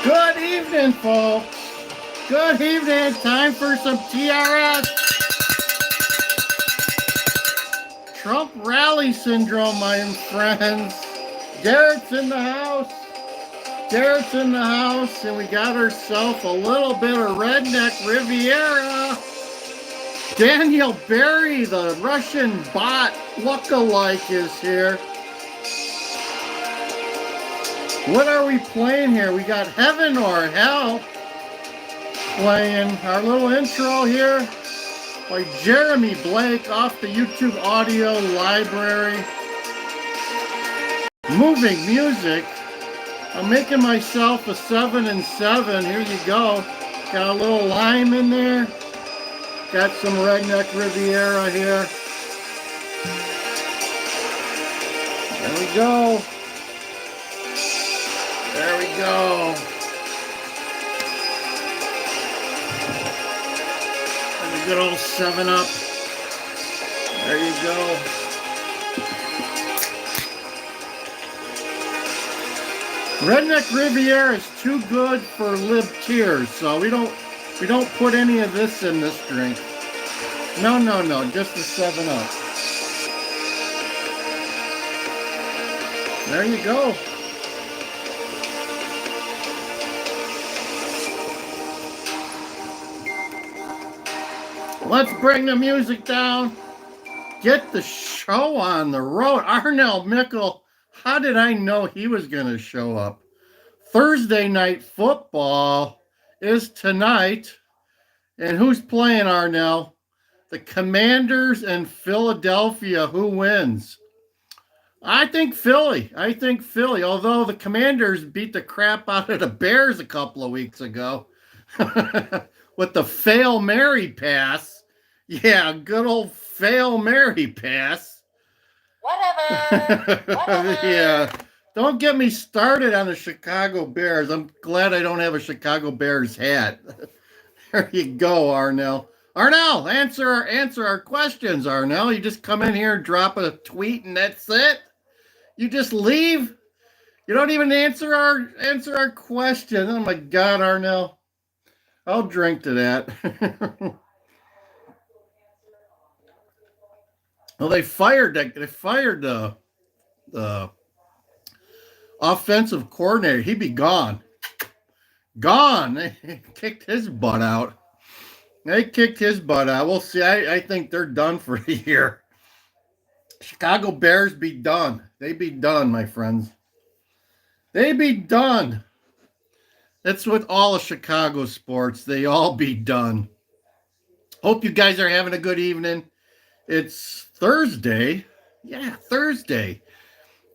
Good evening, folks. Good evening. Time for some TRS. Trump rally syndrome, my friends. Garrett's in the house. Garrett's in the house, and we got ourselves a little bit of redneck Riviera. Daniel Barry, the Russian bot look-alike, is here. What are we playing here? We got Heaven or Hell playing. Our little intro here by Jeremy Blake off the YouTube audio library. Moving music. I'm making myself a 7 and 7. Here you go. Got a little lime in there. Got some redneck Riviera here. There we go. There we go. And a good old 7-Up. There you go. Redneck Riviera is too good for Lib tears, so we don't put any of this in this drink. No, just the 7-Up. There you go. Let's bring the music down. Get the show on the road. Arnell Mickle, how did I know he was going to show up? Thursday night football is tonight. And who's playing, Arnell? The Commanders and Philadelphia. Who wins? I think Philly. Although the Commanders beat the crap out of the Bears a couple of weeks ago with the Fail Mary pass. Yeah, good old Fail Mary pass. Whatever. Yeah. Don't get me started on the Chicago Bears. I'm glad I don't have a Chicago Bears hat. There you go, Arnell. Arnell, answer our questions, Arnell. You just come in here and drop a tweet and that's it? You just leave? You don't even answer our question. Oh my God, Arnell. I'll drink to that. Well, they fired the offensive coordinator. He'd be gone. They kicked his butt out. We'll see. I think they're done for the year. Chicago Bears be done. They be done, my friends. They be done. That's with all of Chicago sports. They all be done. Hope you guys are having a good evening. It's Thursday. Yeah, Thursday.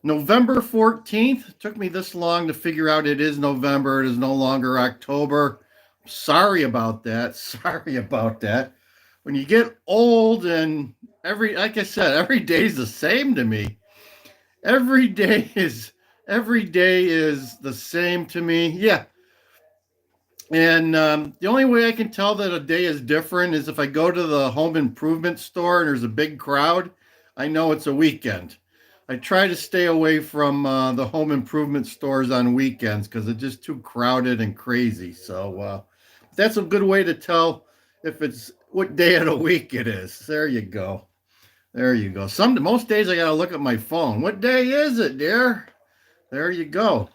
November 14th. It took me this long to figure out it is November. It is no longer October. Sorry about that. When you get old and like I said, every day is the same to me. Every day is the same to me. Yeah. And the only way I can tell that a day is different is if I go to the home improvement store and there's a big crowd, I know it's a weekend. I try to stay away from the home improvement stores on weekends because it's just too crowded and crazy. So that's a good way to tell if it's what day of the week it is. There you go. Most days I got to look at my phone. What day is it, dear? There you go.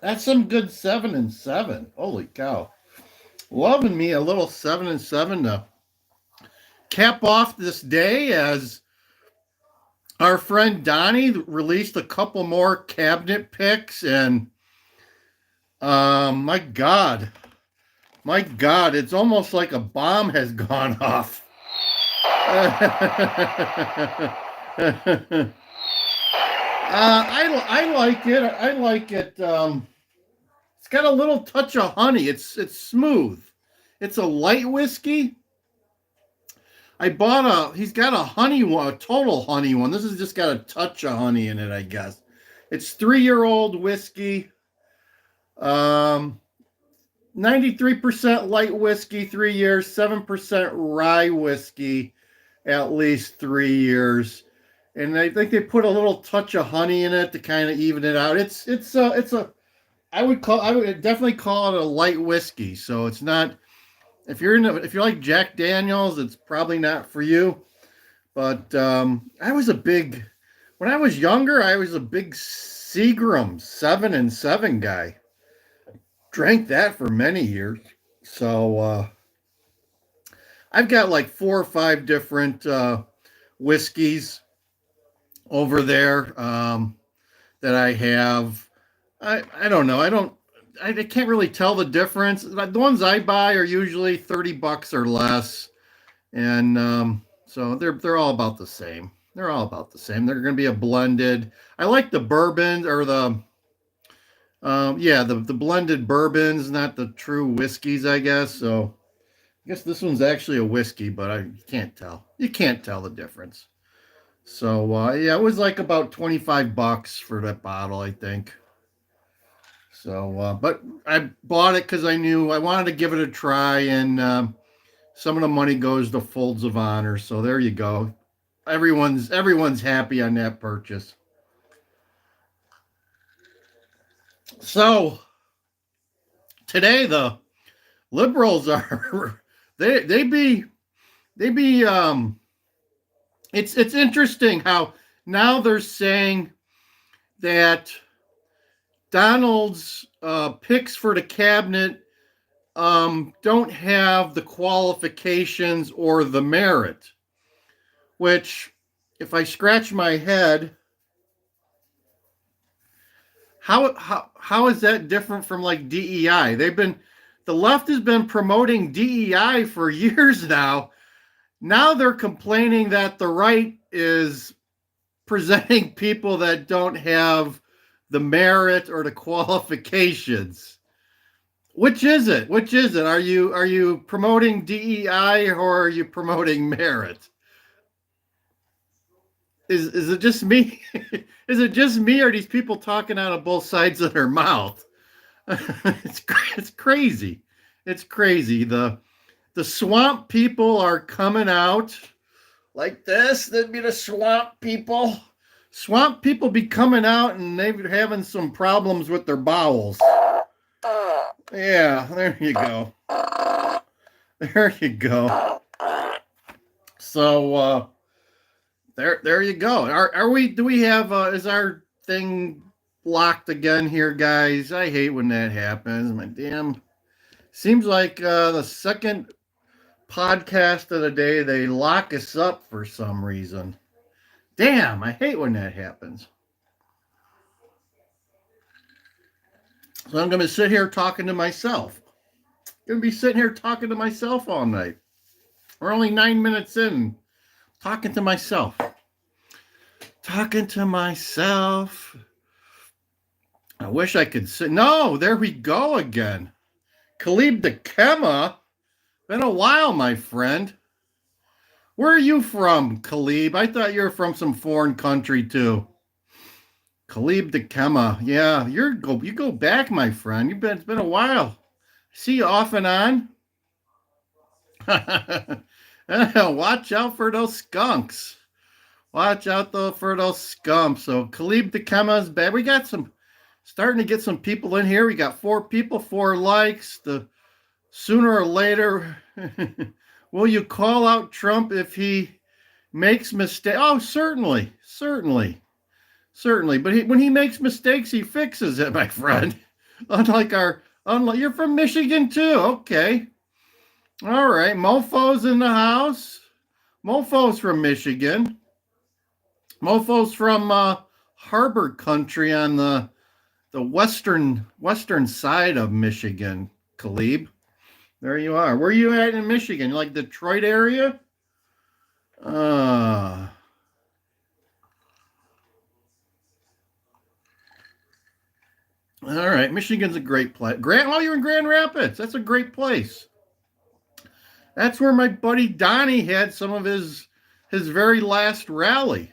That's some good 7 and 7. Holy cow. Loving me a little 7 and 7 to cap off this day as our friend Donnie released a couple more cabinet picks and my God, it's almost like a bomb has gone off. I like it. It's got a little touch of honey. It's smooth. It's a light whiskey. He's got a honey one, a total honey one. This has just got a touch of honey in it, I guess. It's 3-year-old whiskey. 93% light whiskey, 3 years, 7% rye whiskey, at least 3 years. and I think they put a little touch of honey in it to kind of even it out. It's a I would definitely call it a light whiskey. So it's not if you like Jack Daniels, it's probably not for you. But I was a big when I was younger, I was a big Seagram 7 and 7 guy. Drank that for many years. So I've got like 4 or 5 different whiskeys over there that I have. I don't know. I can't really tell the difference. The ones I buy are usually $30 or less, and so they're all about the same. They're all about the same. They're going to be a blended. I like the bourbon or the yeah the blended bourbons, not the true whiskeys, I guess. So I guess this one's actually a whiskey, but I can't tell. You can't tell the difference. So yeah, it was like about $25 for that bottle, I think. So, but I bought it because I knew I wanted to give it a try, and some of the money goes to Folds of Honor. So there you go. Everyone's happy on that purchase. So today the liberals are they be they be it's interesting how now they're saying that Donald's picks for the cabinet don't have the qualifications or the merit, which, if I scratch my head, how is that different from like DEI? The left has been promoting DEI for years now. Now they're complaining that the right is presenting people that don't have the merit or the qualifications. Which is it? Which is it? Are you promoting DEI or are you promoting merit? Is it just me? Is it just me, or are these people talking out of both sides of their mouth? It's crazy. It's crazy. The swamp people are coming out like this. That'd be the swamp people. Swamp people be coming out and they're having some problems with their bowels. Yeah, there you go. There you go. So there you go. Are we do we have is our thing locked again here, guys? I hate when that happens. My damn seems like the second podcast of the day they lock us up for some reason. Damn, I hate when that happens. So I'm going to sit here talking to myself. I'm going to be sitting here talking to myself all night. We're only 9 minutes in, talking to myself. Talking to myself. I wish I could sit. No, there we go again. Khalib the Kema. Been a while, my friend. Where are you from, Khalib? I thought you were from some foreign country too. Khalib the Kema. Yeah, you go back, my friend. It's been a while. See you off and on. Watch out for those skunks. Watch out though for those scumps. So Khalib the Kema's bad. We got starting to get some people in here. We got 4 people, 4 likes. The sooner or later, will you call out Trump if he makes mistakes? Oh, certainly. But when he makes mistakes, he fixes it, my friend. Unlike you're from Michigan too. Okay. All right. Mofo's in the house. Mofo's from Michigan. Mofo's from Harbor Country on the western side of Michigan, Khalib. There you are. Where are you at in Michigan? Like Detroit area? All right. Michigan's a great place. You're in Grand Rapids. That's a great place. That's where my buddy Donnie had some of his very last rally.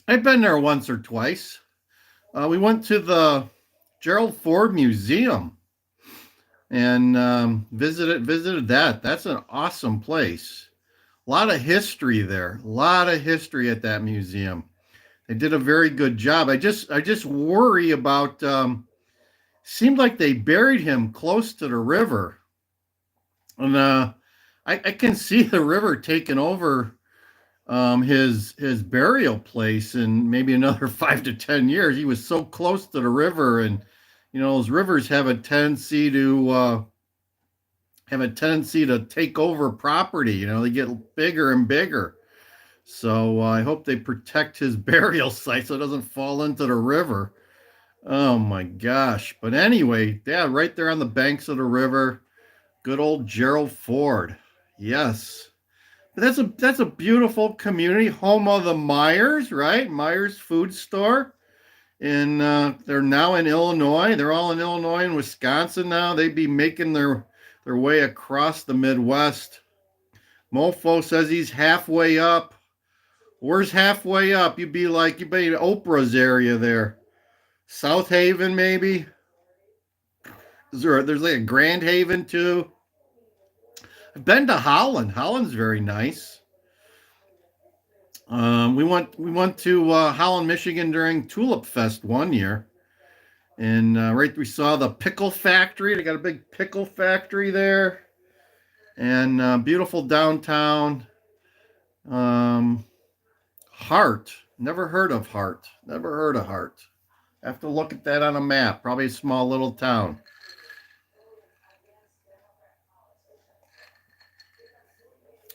I've been there once or twice. We went to the Gerald Ford Museum and visited that. That's an awesome place. A lot of history there. A lot of history at that museum. They did a very good job. I just worry about. Seemed like they buried him close to the river, and I can see the river taking over his burial place in maybe another 5 to 10 years. He was so close to the river, and those rivers have a tendency to take over property. They get bigger and bigger. So I hope they protect his burial site so it doesn't fall into the river. Oh my gosh! But anyway, yeah, right there on the banks of the river, good old Gerald Ford. Yes. That's a beautiful community, home of the Myers, right? Myers Food Store, and they're now in Illinois. They're all in Illinois and Wisconsin now. They'd be making their way across the Midwest. Mofo says he's halfway up. Where's halfway up? You'd be in Oprah's area there. South Haven, maybe. There's like a Grand Haven too. I've been to Holland. Holland's very nice. We went to Holland, Michigan during Tulip Fest one year, and right we saw the pickle factory. They got a big pickle factory there, and beautiful downtown. Hart. Never heard of Hart. Never heard of Hart. I have to look at that on a map. Probably a small little town.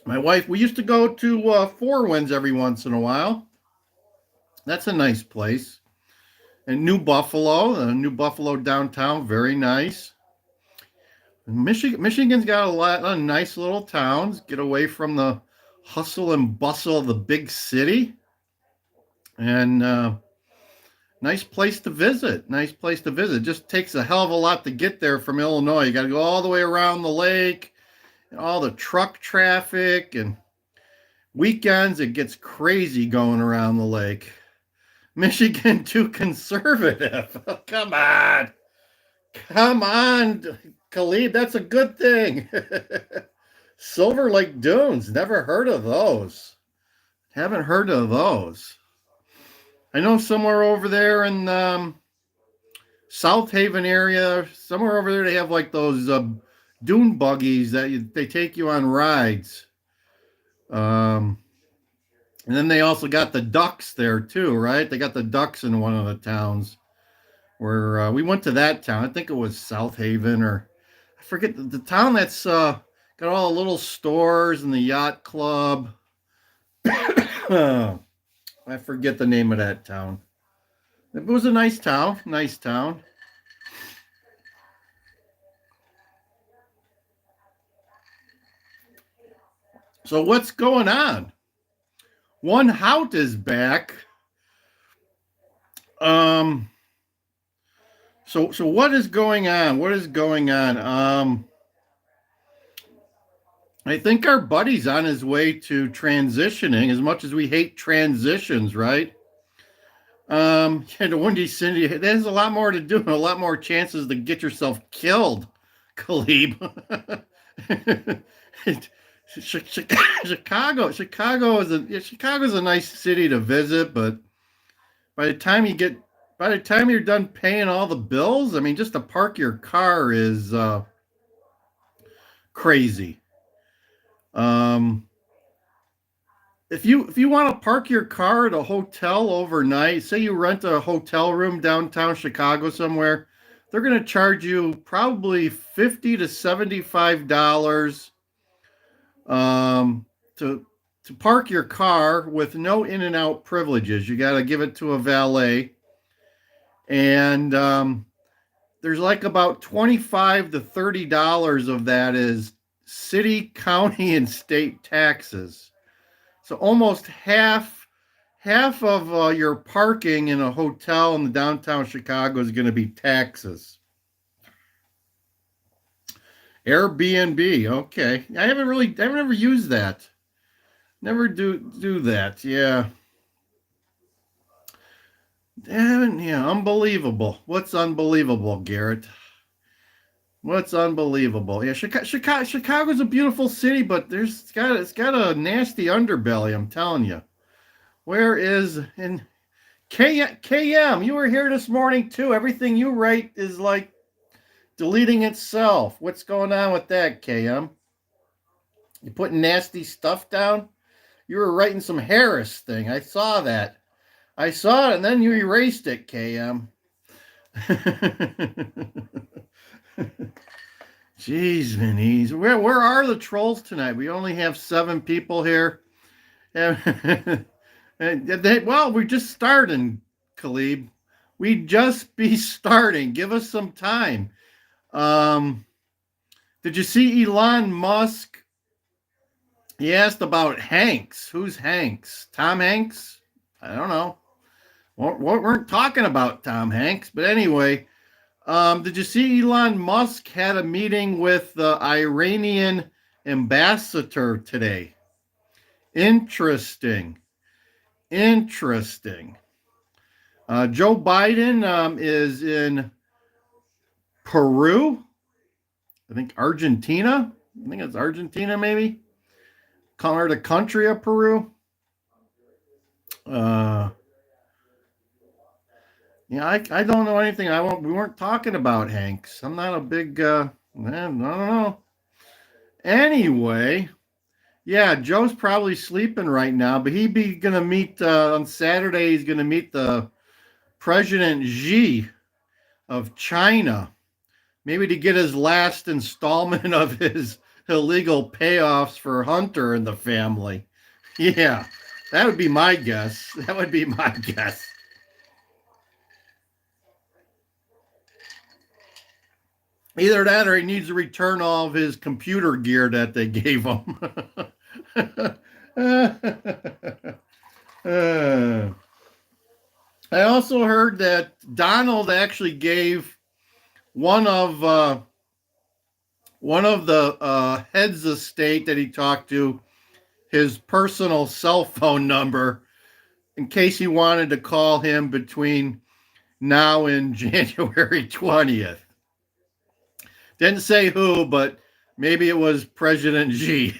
My wife, we used to go to Four Winds every once in a while. That's a nice place. And New Buffalo downtown, very nice. Michigan's got a lot of nice little towns. Get away from the hustle and bustle of the big city. And nice place to visit. Nice place to visit. Just takes a hell of a lot to get there from Illinois. You got to go all the way around the lake. And all the truck traffic, and weekends it gets crazy going around the lake. Michigan too conservative. Come on, Khalid. That's a good thing. Silver Lake Dunes. Never heard of those. Haven't heard of those. I know somewhere over there in South Haven area, somewhere over there they have like those dune buggies that they take you on rides. And then they also got the ducks there too, right? They got the ducks in one of the towns where we went to that town. I think it was South Haven, or I forget the town that's got all the little stores and the yacht club. I forget the name of that town. It was a nice town. Nice town. So what's going on? One Hout is back. So what is going on? What is going on? I think our buddy's on his way to transitioning. As much as we hate transitions, right? Yeah, the Windy City. There's a lot more to do and a lot more chances to get yourself killed, Khalib. Chicago's a nice city to visit, but by the time you're done paying all the bills, I mean, just to park your car is crazy. If you want to park your car at a hotel overnight, say you rent a hotel room downtown Chicago somewhere, they're going to charge you probably $50 to $75 to park your car with no in and out privileges. You got to give it to a valet, and there's like about $25 to $30 of that is city, county, and state taxes. So almost half of your parking in a hotel in the downtown Chicago is going to be taxes. Airbnb, okay. I haven't ever used that. Never do that. Yeah. Damn, yeah, unbelievable. What's unbelievable, Garrett? What's unbelievable? Yeah, Chicago's a beautiful city, but it's got a nasty underbelly. I'm telling you. Where is in KM? You were here this morning too. Everything you write is like deleting itself. What's going on with that, KM? You putting nasty stuff down? You were writing some Harris thing. I saw that. I saw it, and then you erased it, KM. Jeez, Vinny's. Where are the trolls tonight? We only have 7 people here. And well, we're just starting, Khalib. We just be starting. Give us some time. Did you see Elon Musk? He asked about Hanks. Who's Hanks? Tom Hanks? I don't know. We weren't talking about Tom Hanks, but anyway, did you see Elon Musk had a meeting with the Iranian ambassador today? Interesting. Interesting. Joe Biden is in Peru. I think Argentina. I think it's Argentina, maybe. Or the country of Peru. Yeah, I don't know anything. We weren't talking about Hanks. I'm not a big. I don't know. Anyway, yeah, Joe's probably sleeping right now, but he'd be gonna meet on Saturday. He's gonna meet the President Xi of China, maybe to get his last installment of his illegal payoffs for Hunter and the family. Yeah, that would be my guess. That would be my guess. Either that or he needs to return all of his computer gear that they gave him. I also heard that Donald actually gave one of the heads of state that he talked to his personal cell phone number in case he wanted to call him between now and January 20th. Didn't say who, but maybe it was President Xi.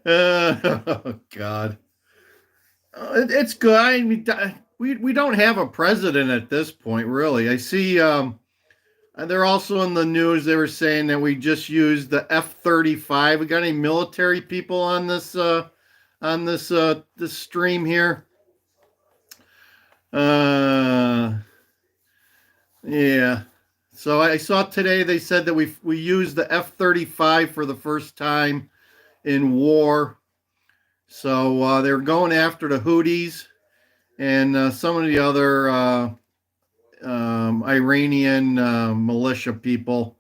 Oh, God. It's good. I mean, we don't have a president at this point, really. I see they're also in the news. They were saying that we just used the F-35. We got any military people on this this stream here? Yeah. So I saw today they said that we used the F-35 for the first time in war. So they're going after the Houthis and some of the other Iranian militia people.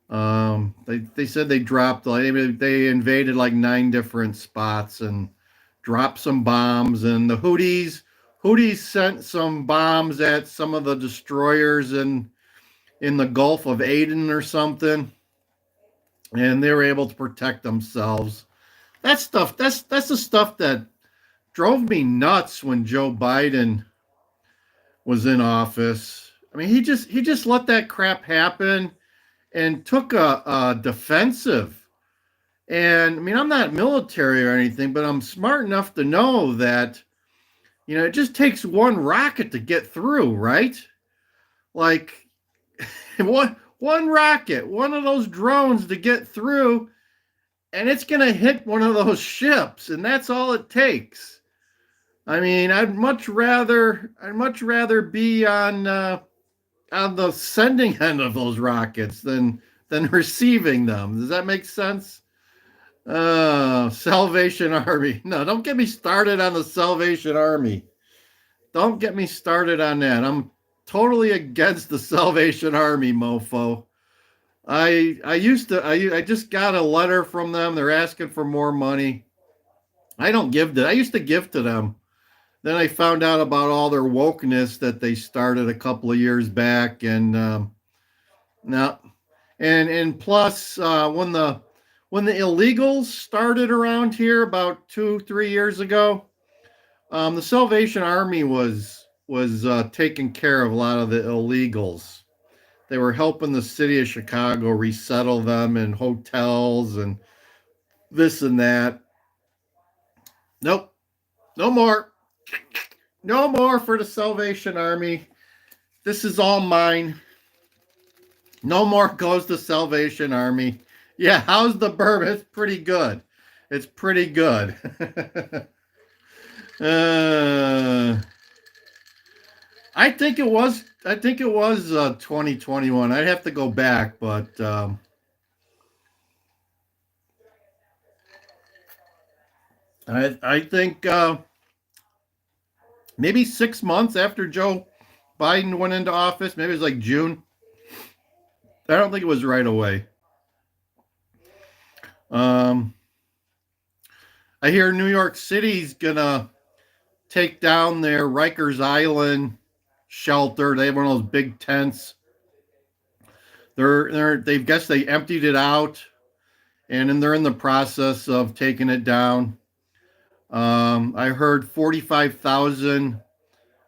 They said they dropped they invaded like 9 different spots and dropped some bombs. And the Houthis sent some bombs at some of the destroyers in the Gulf of Aden or something, and they were able to protect themselves. That's the stuff that drove me nuts when Joe Biden was in office. I mean, he just let that crap happen and took a defensive. And I mean, I'm not military or anything, but I'm smart enough to know that, it just takes one rocket to get through, right? Like one rocket, one of those drones to get through, and it's going to hit one of those ships, and that's all it takes. I mean, I'd much rather be on the sending end of those rockets than receiving them. Does that make sense? Salvation Army. No, don't get me started on the Salvation Army. Don't get me started on that. I'm totally against the Salvation Army, mofo. I just got a letter from them. They're asking for more money. I used to give to them. Then I found out about all their wokeness that they started a couple of years back, and no, and plus when the illegals started around here about 2-3 years ago, the Salvation Army was taking care of a lot of the illegals. they were helping the city of Chicago resettle them in hotels and this and that. Nope, no more. No more for the Salvation Army. This is all mine. No more goes to Salvation Army. Yeah, how's the bourbon? It's pretty good. It's pretty good. I think it was 2021. I'd have to go back, but I think maybe 6 months after Joe Biden went into office. Maybe it was like June. I don't think it was right away. I hear New York City's gonna take down their Rikers Island shelter. They have one of those big tents. They guess they emptied it out, and then they're in the process of taking it down. I heard 45,000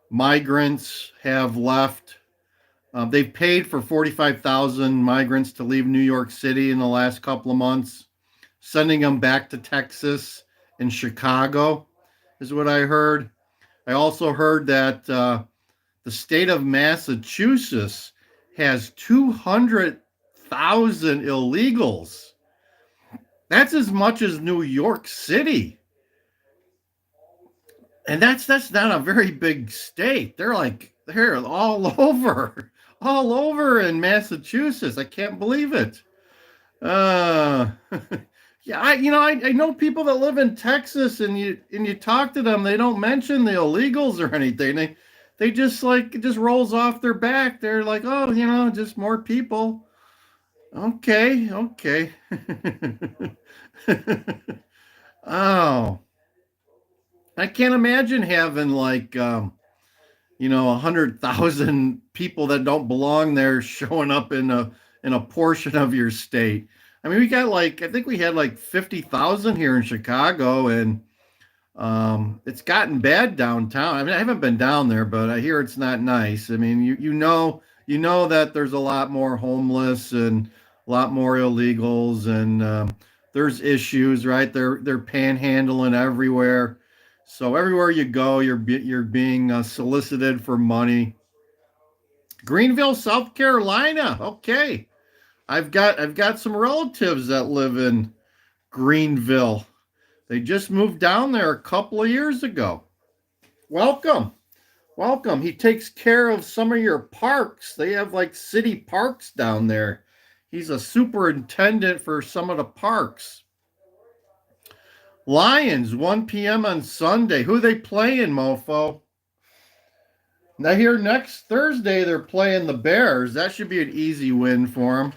migrants have left. They've paid for 45,000 migrants to leave New York City in the last couple of months, sending them back to Texas and Chicago, is what I heard. I also heard that the state of Massachusetts has 200,000 illegals. That's as much as New York City. And that's not a very big state. They're all over in Massachusetts. I can't believe it. Yeah, I know people that live in Texas, and you talk to them, they don't mention the illegals or anything. They just it just rolls off their back. They're like, oh, just more people. Okay. Oh, I can't imagine having 100,000 people that don't belong there showing up in a portion of your state. I mean, we got I think we had 50,000 here in Chicago, and it's gotten bad downtown. I mean, I haven't been down there, but I hear it's not nice. I mean, you know that there's a lot more homeless and a lot more illegals, and there's issues, right? They're panhandling everywhere. So everywhere you go, you're being solicited for money. Greenville, South Carolina. Okay, I've got some relatives that live in Greenville. They just moved down there a couple of years ago. Welcome. He takes care of some of your parks. They have city parks down there. He's a superintendent for some of the parks. Lions, 1 p.m. on Sunday. Who they playing, mofo? Now here next Thursday, they're playing the Bears. That should be an easy win for them.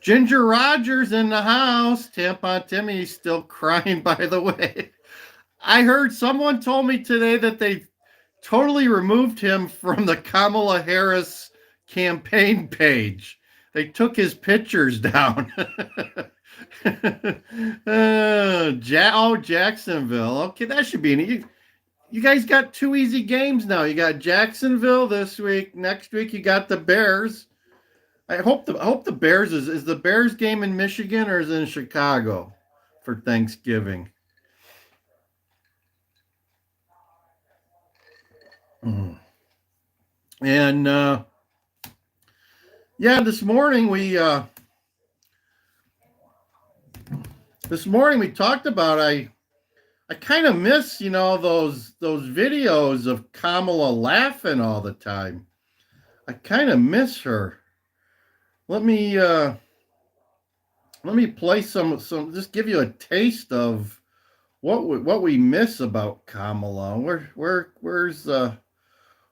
Ginger Rogers in the house. Tampon Timmy's still crying, by the way. I heard someone told me today that they totally removed him from the Kamala Harris campaign page. They took his pictures down. Jacksonville. Okay, that should be an you guys got 2 easy games now. You got Jacksonville this week. Next week you got the Bears. I hope the Bears is the Bears game in Michigan or is it in Chicago for Thanksgiving? And yeah, this morning we talked about I kind of miss those videos of Kamala laughing all the time. I kind of miss her. Let me play some just give you a taste of what we miss about Kamala.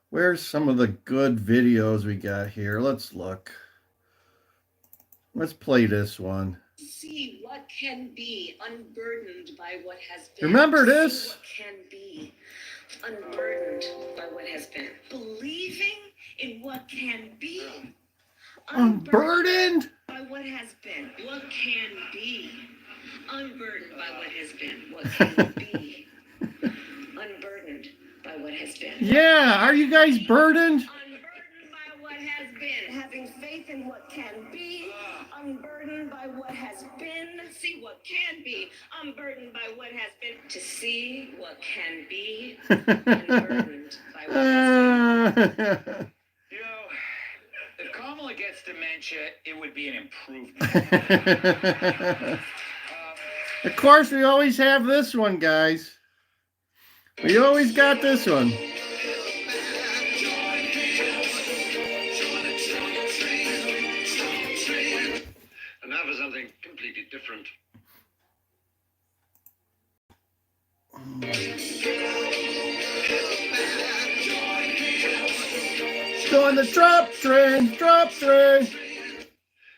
Where's some of the good videos we got here? Let's look. Let's play this one. See what can be unburdened by what has been. Remember this? What can be unburdened by what has been. Believing in what can be. Unburdened by what has been. What can be. Unburdened by what has been. What can be. Unburdened by what has been. Yeah, are you guys burdened? Unburdened by what has been. what can be, unburdened by what has been. See what can be, unburdened by what has been. To see what can be, unburdened by what has been. You know, if Kamala gets dementia, it would be an improvement. Of course, we always have this one, guys. We always got this one. And now for something completely different. Join the Trump train, Trump train.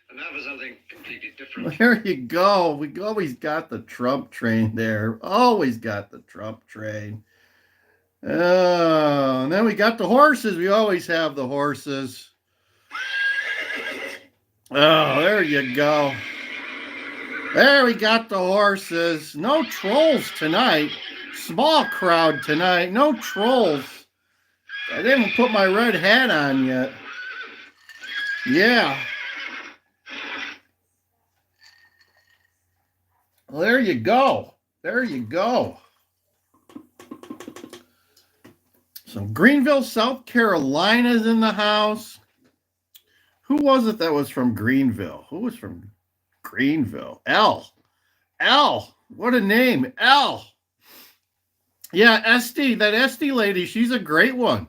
And now for something completely different. There you go. We always got the Trump train there. Always got the Trump train. Oh, and then we got the horses. We always have the horses. Oh, there you go. There we got the horses. No trolls tonight. Small crowd tonight. No trolls. I didn't even put my red hat on yet. Yeah. Well, there you go. There you go. Some Greenville, South Carolina's in the house. Who was it that was from Greenville? Who was from Greenville? L. What a name. L. Yeah, Esty. That Esty lady, she's a great one.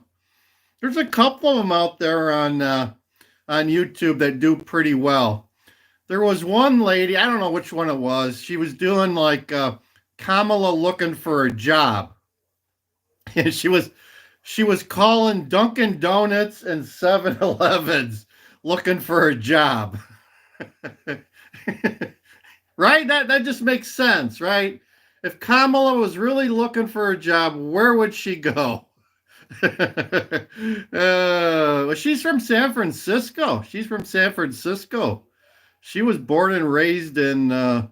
There's a couple of them out there on YouTube that do pretty well. There was one lady, I don't know which one it was. She was doing like Kamala looking for a job. And she was calling Dunkin' Donuts and 7-Elevens looking for a job. Right? That just makes sense, right? If Kamala was really looking for a job, where would she go? Well, she's from San Francisco. She was born and raised in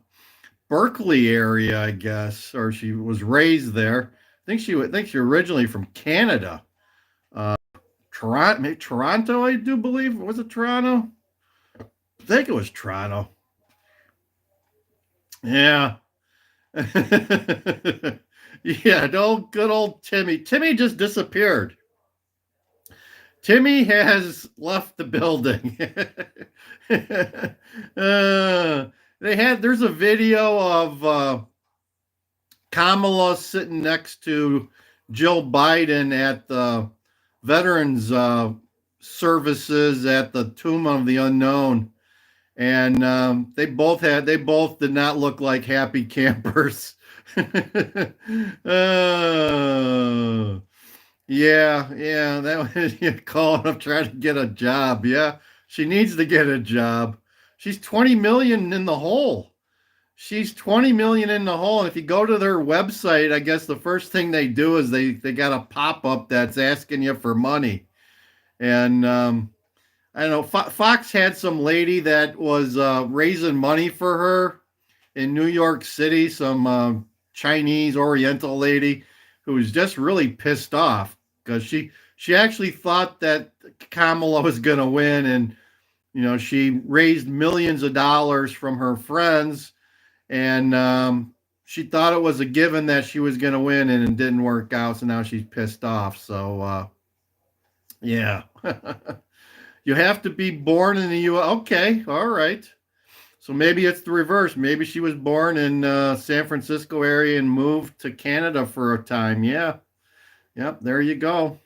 Berkeley area, I guess, or she was raised there. I think she originally from Canada. Toronto, I do believe. Was it Toronto? I think it was Toronto. Yeah. Yeah, good old Timmy. Timmy just disappeared. Timmy has left the building. There's a video of Kamala sitting next to Jill Biden at the Veterans Services at the Tomb of the Unknown. And they both did not look like happy campers. Yeah, that was you calling up trying to get a job. Yeah, she needs to get a job. She's 20 million in the hole. She's 20 million in the hole. And if you go to their website, I guess the first thing they do is they got a pop-up that's asking you for money. And I don't know, Fox had some lady that was raising money for her in New York City, some Chinese Oriental lady who was just really pissed off because she actually thought that Kamala was going to win, and she raised millions of dollars from her friends, and she thought it was a given that she was going to win, and it didn't work out, so now she's pissed off. So yeah. You have to be born in the U.S. Okay, all right. So maybe it's the reverse. Maybe she was born in San Francisco area and moved to Canada for a time. Yeah. Yep, there you go.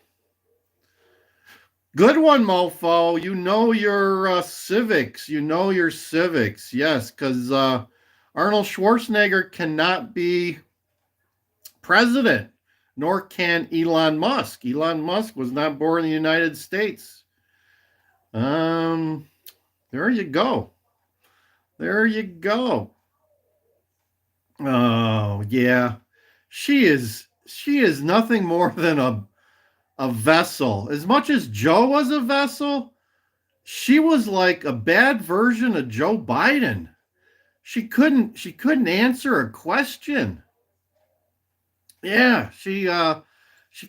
Good one, mofo. You know your civics. Yes, because Arnold Schwarzenegger cannot be president, nor can Elon Musk. Elon Musk was not born in the United States. There you go. Oh, yeah. She is nothing more than a vessel. As much as Joe was a vessel, she was like a bad version of Joe Biden. She couldn't answer a question. Yeah, she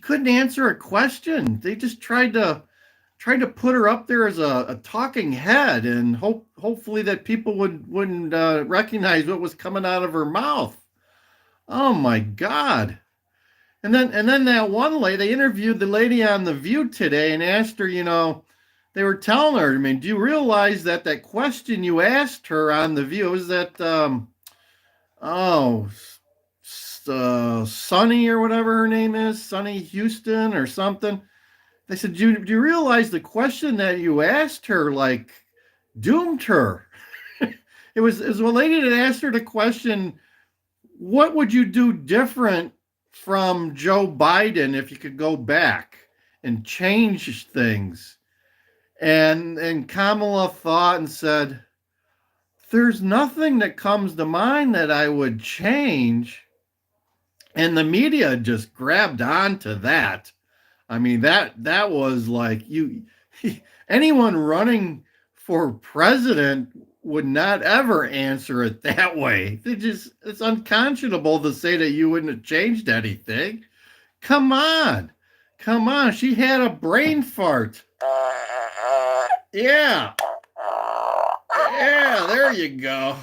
couldn't answer a question. They just tried to tried to put her up there as a talking head, and hopefully that people wouldn't recognize what was coming out of her mouth. Oh my God. And then that one lady, they interviewed the lady on The View today and asked her, they were telling her, I mean, do you realize that question you asked her on The View is that, Sunny or whatever her name is, Sunny Houston or something. They said, do you realize the question that you asked her, like, doomed her? It was a lady that asked her the question, what would you do different from Joe Biden if you could go back and change things? And Kamala thought and said, there's nothing that comes to mind that I would change. And the media just grabbed onto that. I mean, that was like, anyone running for president would not ever answer it that way. It's unconscionable to say that you wouldn't have changed anything. Come on. She had a brain fart. Yeah, there you go.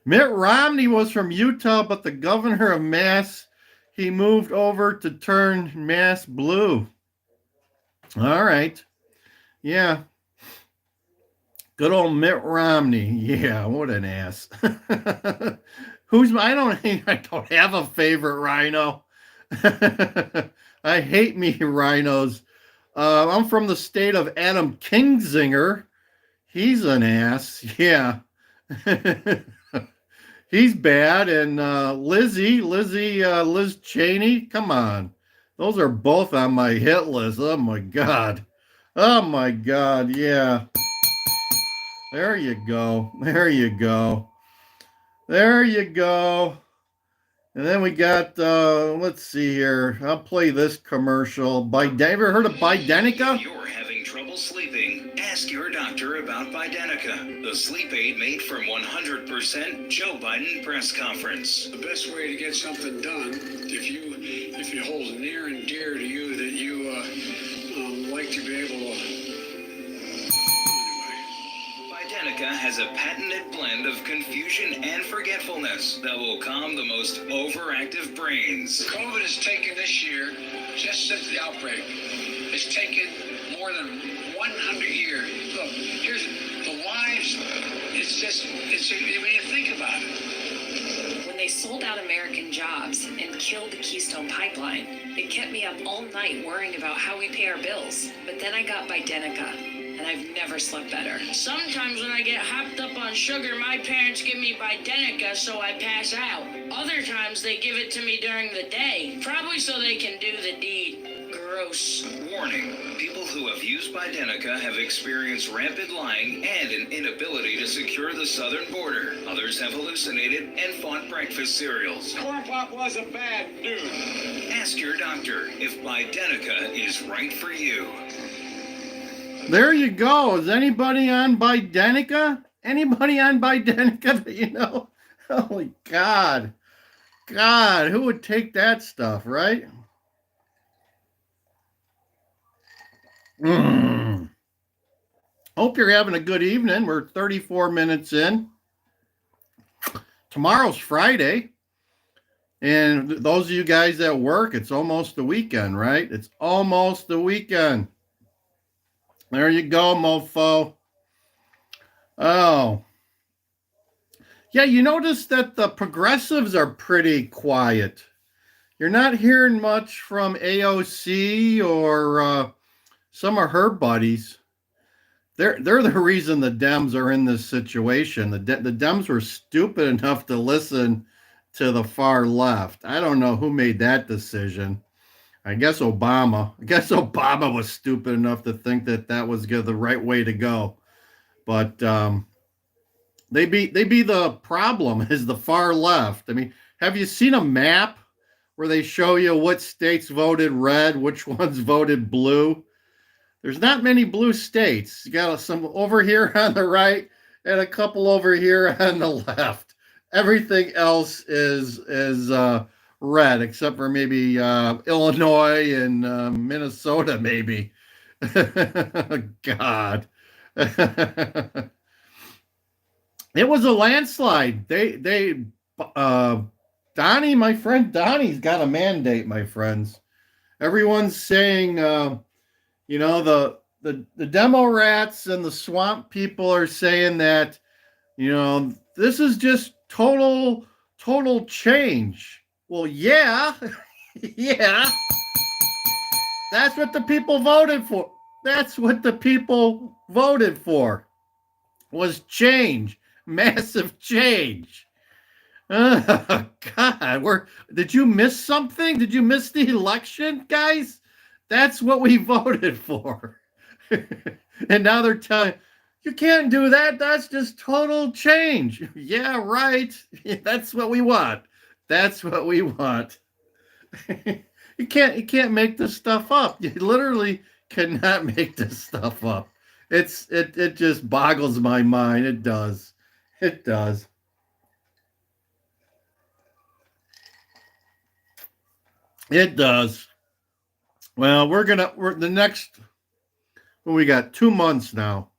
Mitt Romney was from Utah, but the governor of Mass, he moved over to turn Mass blue. All right. Yeah. Good old Mitt Romney. Yeah, what an ass. I don't have a favorite rhino. I hate me rhinos. I'm from the state of Adam Kinzinger. He's an ass. Yeah. He's bad. And Liz Cheney, come on. Those are both on my hit list. Oh my God. Yeah. There you go. And then we got, let's see here. I'll play this commercial. Ever heard of Bidenica? If you're having trouble sleeping, ask your doctor about Bidenica, the sleep aid made from 100% Joe Biden press conference. The best way to get something done, if it holds near and dear to you that you like to be able to. Bidenica has a patented blend of confusion and forgetfulness that will calm the most overactive brains. COVID has taken this year, just since the outbreak, it's taken more than 100 years. Look, here's the lives. When you think about it. When they sold out American jobs and killed the Keystone Pipeline, it kept me up all night worrying about how we pay our bills. But then I got Bidenica, and I've never slept better. Sometimes when I get hopped up on sugar, my parents give me Bidenica so I pass out. Other times they give it to me during the day, probably so they can do the deed. Gross. Warning, people who have used Bidenica have experienced rampant lying and an inability to secure the southern border. Others have hallucinated and fought breakfast cereals. Corn Pop was a bad dude. Ask your doctor if Bidenica is right for you. There you go. Is anybody on Bidenica? That you know? Holy God. Who would take that stuff, right? Hope you're having a good evening. We're 34 minutes in. Tomorrow's Friday. And those of you guys that work, it's almost the weekend, right? It's almost the weekend. There you go, mofo. Oh. Yeah, you notice that the progressives are pretty quiet. You're not hearing much from AOC or some of her buddies. They're the reason the Dems are in this situation. The Dems were stupid enough to listen to the far left. I don't know who made that decision. I guess Obama. Obama was stupid enough to think that was the right way to go. But they be the problem is the far left. I mean, have you seen a map where they show you what states voted red, which ones voted blue? There's not many blue states. You got some over here on the right and a couple over here on the left. Everything else is red, except for maybe Illinois and Minnesota, maybe. God. It was a landslide. Uh, Donnie, my friend Donnie's got a mandate, my friends. Everyone's saying, the demo rats and the swamp people are saying that, this is just total change. Well, yeah, yeah. That's what the people voted for. That's what the people voted for. Was change, massive change. Oh, God, did you miss something? Did you miss the election, guys? That's what we voted for. And now they're telling you can't do that. That's just total change. Yeah, right. That's what we want. That's what we want. You can't make this stuff up. You literally cannot make this stuff up. It just boggles my mind. It does. It does. It does. Well, we're the next, well, we got 2 months now.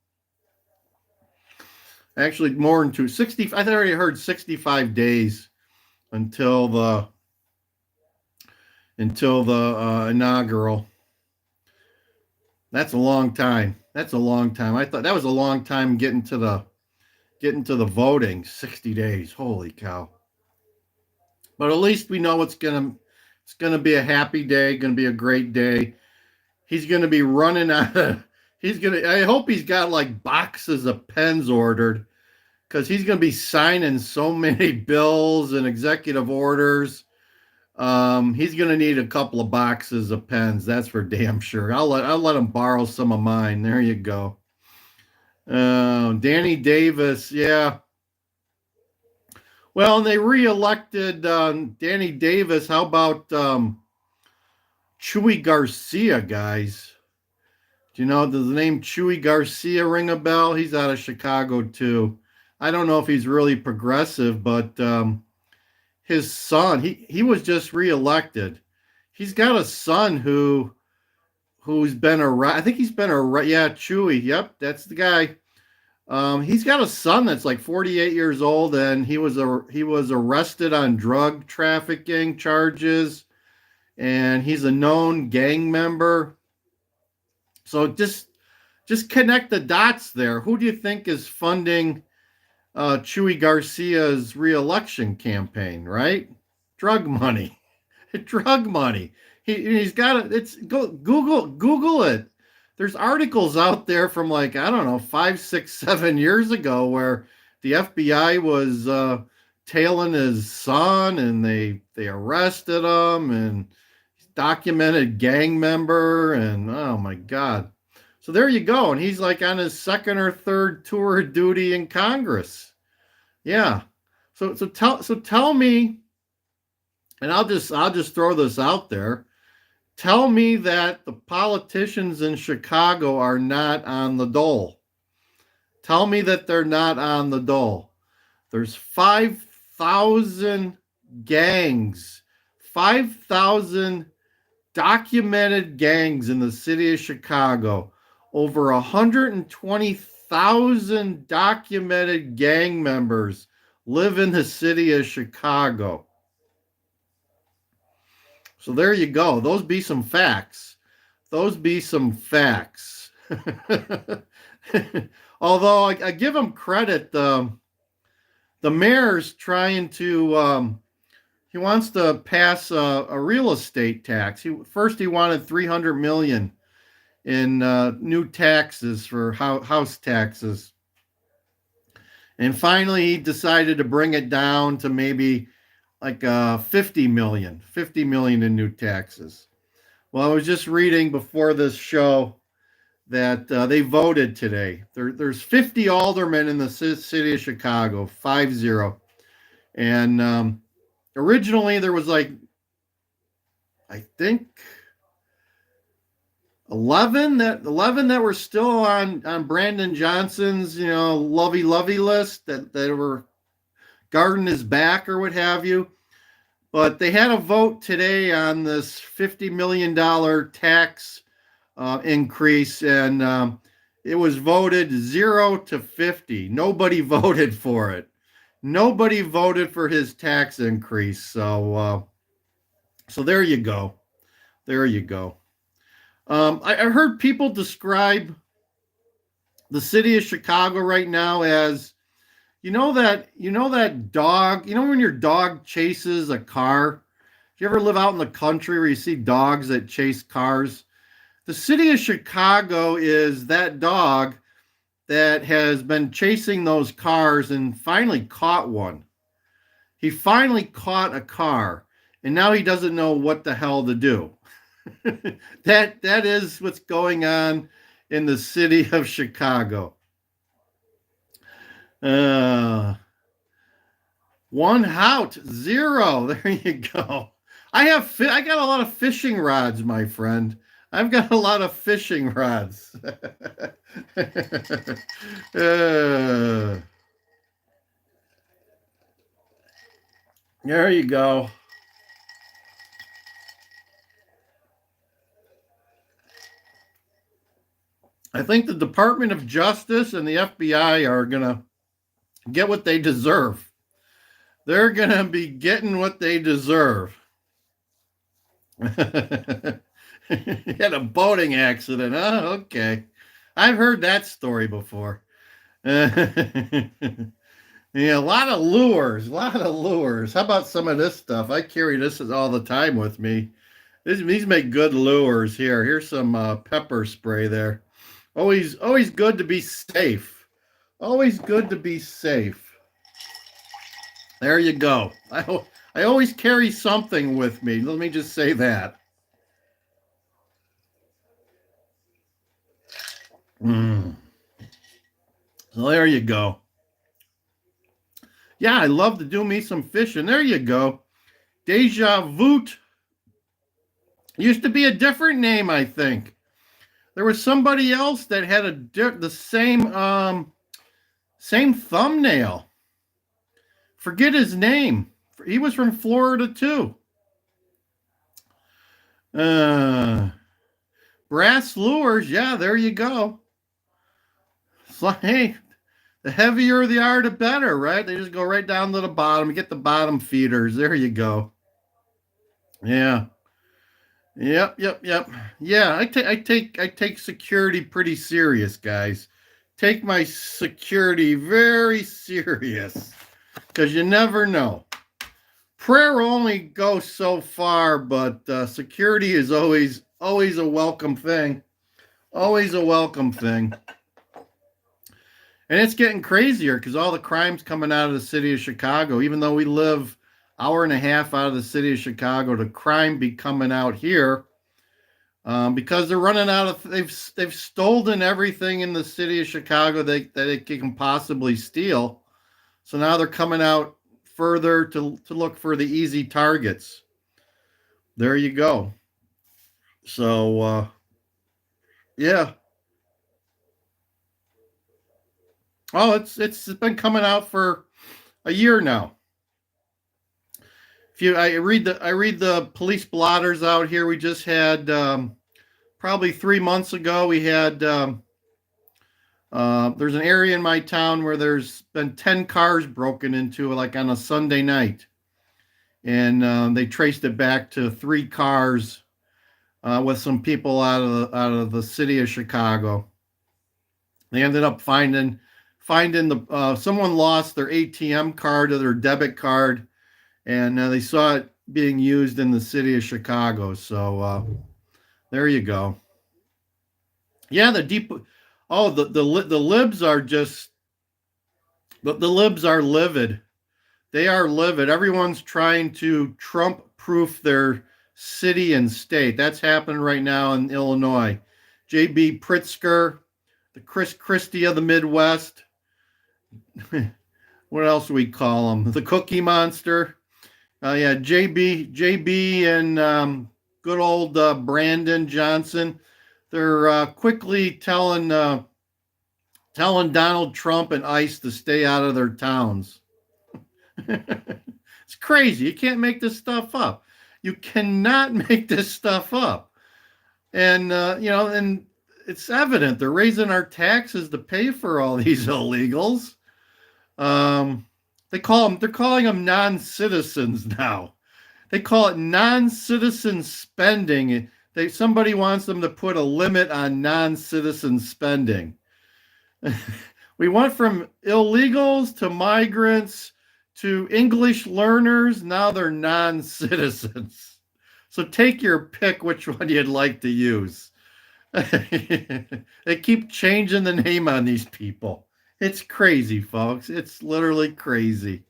Actually, more than 60. I already heard 65 days until the inaugural. That's a long time. That's a long time. I thought that was a long time getting to the voting. 60 days. Holy cow. But at least we know it's gonna be a happy day, gonna be a great day. He's gonna be running out of I hope he's got like boxes of pens ordered, because he's gonna be signing so many bills and executive orders. He's gonna need a couple of boxes of pens, that's for damn sure. I'll let him borrow some of mine. There you go. Danny Davis, yeah. Well, and they re-elected Danny Davis. How about Chewy Garcia, guys? Do you know, does the name Chewy Garcia ring a bell? He's out of Chicago too. I don't know if he's really progressive, but his son, he was just re-elected. He's got a son who's been arrested. I think he's been arrested. Yeah, Chewy. Yep, that's the guy. He's got a son that's like 48 years old, and he was arrested on drug trafficking charges, and he's a known gang member. So just connect the dots there. Who do you think is funding Chewy Garcia's re-election campaign? Right? Drug money. Drug money. He's got it. It's Google it. There's articles out there from, like, I don't know, 5, 6, 7 years ago where the FBI was tailing his son, and they arrested him, and he's documented gang member, and oh my God. So there you go. And he's like on his second or third tour of duty in Congress. Yeah. So tell me, and I'll just throw this out there. Tell me that the politicians in Chicago are not on the dole. Tell me that they're not on the dole. There's 5,000 gangs, 5,000 documented gangs in the city of Chicago. Over 120,000 documented gang members live in the city of Chicago. So there you go. Those be some facts. Those be some facts. Although I give him credit, the mayor's trying to, he wants to pass a real estate tax. First he wanted $300 million in new taxes for house taxes. And finally he decided to bring it down to maybe like 50 million in new taxes. Well, I was just reading before this show that they voted today. There's 50 aldermen in the city of Chicago, 50. And originally there was like, I think 11 that were still on Brandon Johnson's, lovey list that were guarding his back or what have you. But they had a vote today on this $50 million tax increase, and it was voted 0 to 50. Nobody voted for it. Nobody voted for his tax increase. So there you go. There you go. I heard people describe the city of Chicago right now as, you know that dog, when your dog chases a car. Do you ever live out in the country where you see dogs that chase cars? The city of Chicago is that dog that has been chasing those cars and finally caught one. He finally caught a car, and now he doesn't know what the hell to do. That is what's going on in the city of Chicago. One out, 0. There you go. I got a lot of fishing rods, my friend. I've got a lot of fishing rods. There you go. I think the Department of Justice and the FBI are going to get what they deserve. They're going to be getting what they deserve. He had a boating accident. Oh, okay. I've heard that story before. Yeah, a lot of lures. How about some of this stuff? I carry this all the time with me. These make good lures. Here's some pepper spray there. Always good to be safe. Always good to be safe. There you go. I always carry something with me. Let me just say that. So there you go. Yeah, I love to do me some fishing. There you go. Deja Vu. Used to be a different name, I think. There was somebody else that had the same thumbnail. Forget his name. He was from Florida too. Brass lures. Yeah, there you go. So, hey, the heavier they are, the better, right? They just go right down to the bottom and get the bottom feeders. There you go. Yeah. Yep. Yeah, I take security pretty serious, guys. Take my security very serious, because you never know. Prayer only goes so far, but security is always a welcome thing. Always a welcome thing. And it's getting crazier because all the crime's coming out of the city of Chicago. Even though we live hour and a half out of the city of Chicago, the crime be coming out here because they're running out of. They've stolen everything in the city of Chicago that it can possibly steal. So now they're coming out further to look for the easy targets. There you go. So yeah. Oh, it's been coming out for a year now. I read the police blotters out here. We just had probably 3 months ago. We had there's an area in my town where there's been 10 cars broken into, like on a Sunday night, and they traced it back to 3 cars with some people out of the city of Chicago. They ended up finding the someone lost their ATM card or their debit card, and they saw it being used in the city of Chicago. So there you go. Yeah, the Libs are just the Libs are livid. They are livid. Everyone's trying to Trump-proof their city and state. That's happening right now in Illinois. J.B. Pritzker, the Chris Christie of the Midwest. What else do we call him? The Cookie Monster. Yeah, JB and good old Brandon Johnson. They're quickly telling Donald Trump and ICE to stay out of their towns. It's crazy. You can't make this stuff up. You cannot make this stuff up. And and it's evident they're raising our taxes to pay for all these illegals. They're calling them non-citizens now. They call it non-citizen spending. Somebody wants them to put a limit on non-citizen spending. We went from illegals to migrants to English learners. Now they're non-citizens. So take your pick which one you'd like to use. They keep changing the name on these people. It's crazy, folks. It's literally crazy.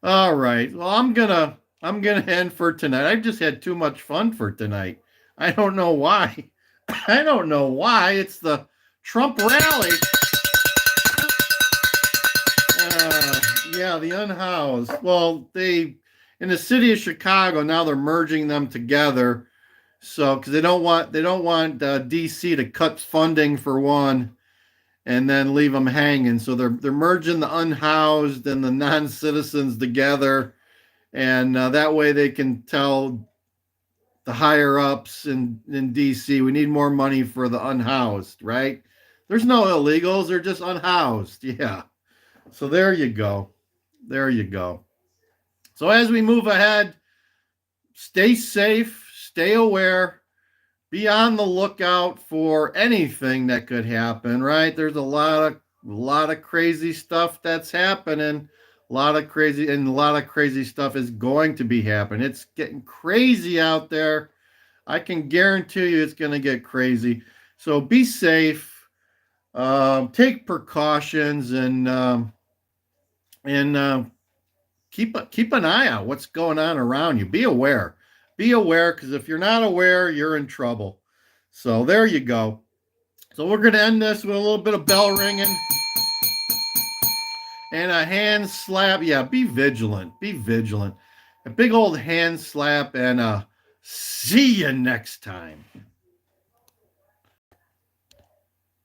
All right. Well, I'm gonna end for tonight. I've just had too much fun for tonight. I don't know why. I don't know why. It's the Trump rally. Yeah, the unhoused. Well, in the city of Chicago now they're merging them together. So because they don't want DC to cut funding for one, and then leave them hanging. So they're merging the unhoused and the non-citizens together, and that way they can tell the higher ups in DC, we need more money for the unhoused, right? There's no illegals, they're just unhoused. Yeah. So there you go. There you go. So as we move ahead, stay safe, stay aware, be on the lookout for anything that could happen, right? There's a lot of crazy stuff that's happening. A lot of crazy stuff is going to be happening. It's getting crazy out there. I can guarantee you it's going to get crazy. So be safe, take precautions, and keep an eye out what's going on around you. Be aware. Be aware, because if you're not aware, you're in trouble. So there you go. So we're going to end this with a little bit of bell ringing and a hand slap. Yeah, be vigilant. Be vigilant. A big old hand slap, and see you next time.